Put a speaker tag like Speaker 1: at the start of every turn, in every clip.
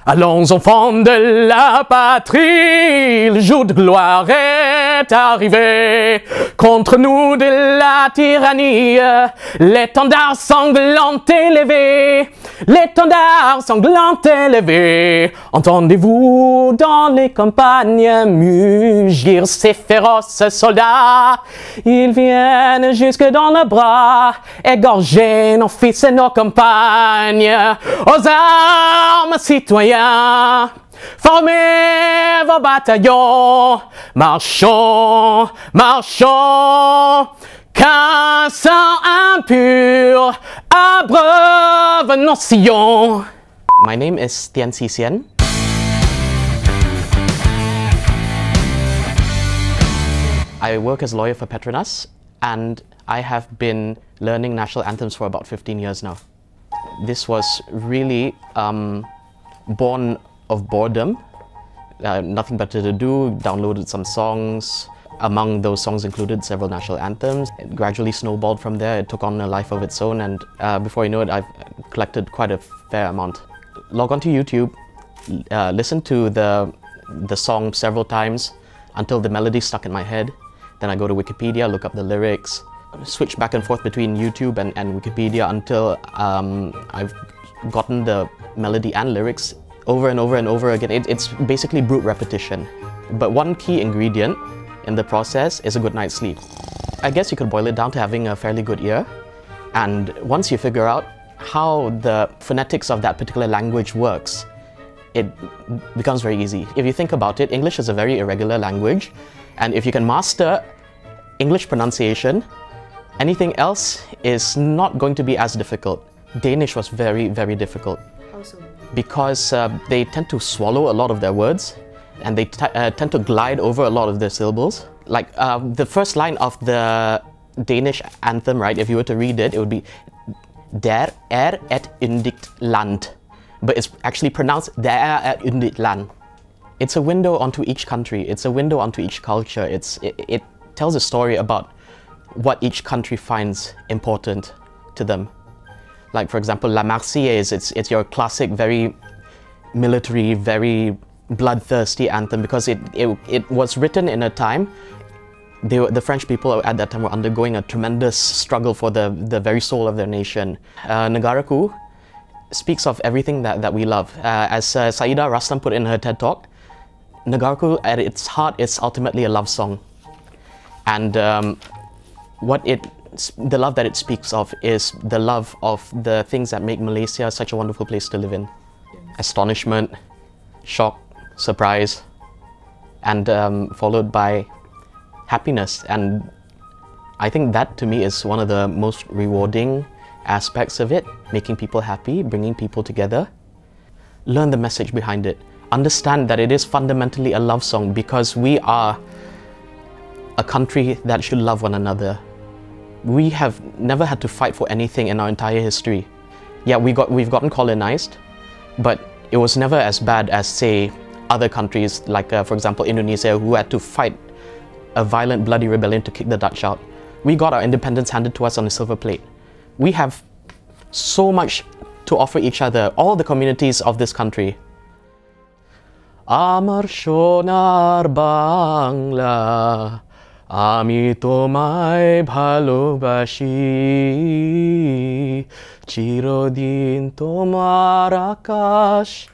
Speaker 1: Allons enfants de la patrie, le jour de gloire est arrivé. Contre nous de la tyrannie, l'étendard sanglant élevé. L'étendard sanglant élevé. Entendez-vous dans les campagnes mugir ces féroces soldats? Ils viennent jusque dans le bras, égorger nos fils et nos compagnes. Aux armes, citoyens, formez vos bataillons, marchons, marchons, qu'un sang impur abreuve nos sillons. My name is Thean See Xien. I work as a lawyer for Petronas, and I have been learning national anthems for about 15 years now. This was really born of boredom, nothing better to do, downloaded some songs. Among those songs included several national anthems. It gradually snowballed from there, it took on a life of its own, and before you know it, I've collected quite a fair amount. Log on to YouTube, listen to the song several times until the melody stuck in my head. Then I go to Wikipedia, look up the lyrics, switch back and forth between YouTube and Wikipedia until I've gotten the melody and lyrics over and over and over again. It's basically brute repetition. But one key ingredient in the process is a good night's sleep. I guess you could boil it down to having a fairly good ear. And once you figure out how the phonetics of that particular language works, it becomes very easy. If you think about it, English is a very irregular language. And if you can master English pronunciation, anything else is not going to be as difficult. Danish was very, very difficult.
Speaker 2: How so?
Speaker 1: Because they tend to swallow a lot of their words, and they tend to glide over a lot of their syllables. Like the first line of the Danish anthem, right, if you were to read it, it would be Der et yndigt land. But it's actually pronounced Der et yndigt land. It's a window onto each country, it's a window onto each culture. It tells a story about what each country finds important to them. Like for example, La Marseillaise, it's your classic, very military, very bloodthirsty anthem because it was written in a time the French people at that time were undergoing a tremendous struggle for the very soul of their nation. Negaraku speaks of everything that we love. As Saida Rastam put in her TED Talk, Negaraku at its heart is ultimately a love song. And the love that it speaks of is the love of the things that make Malaysia such a wonderful place to live in. Astonishment, shock, surprise, and followed by happiness. And I think that to me is one of the most rewarding aspects of it, making people happy, bringing people together. Learn the message behind it. Understand that it is fundamentally a love song because we are a country that should love one another. We have never had to fight for anything in our entire history. Yeah, we've gotten colonized, but it was never as bad as, say, other countries like, for example, Indonesia, who had to fight a violent, bloody rebellion to kick the Dutch out. We got our independence handed to us on a silver plate. We have so much to offer each other, all the communities of this country. Amar shonar bangla, ami tomai bhalobashi, chirodin tomar akash,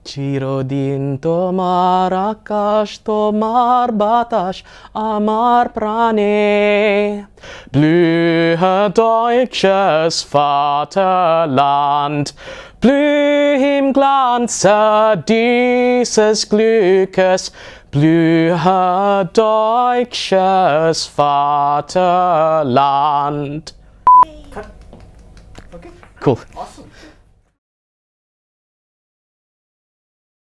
Speaker 1: chirodin tomar akash, tomar batas, amar prane. Blühe deutsches Vaterland, blühe im Glanze dieses Glückes, blühe deutsches Vaterland.
Speaker 2: Cut. Okay.
Speaker 1: Cool.
Speaker 2: Awesome.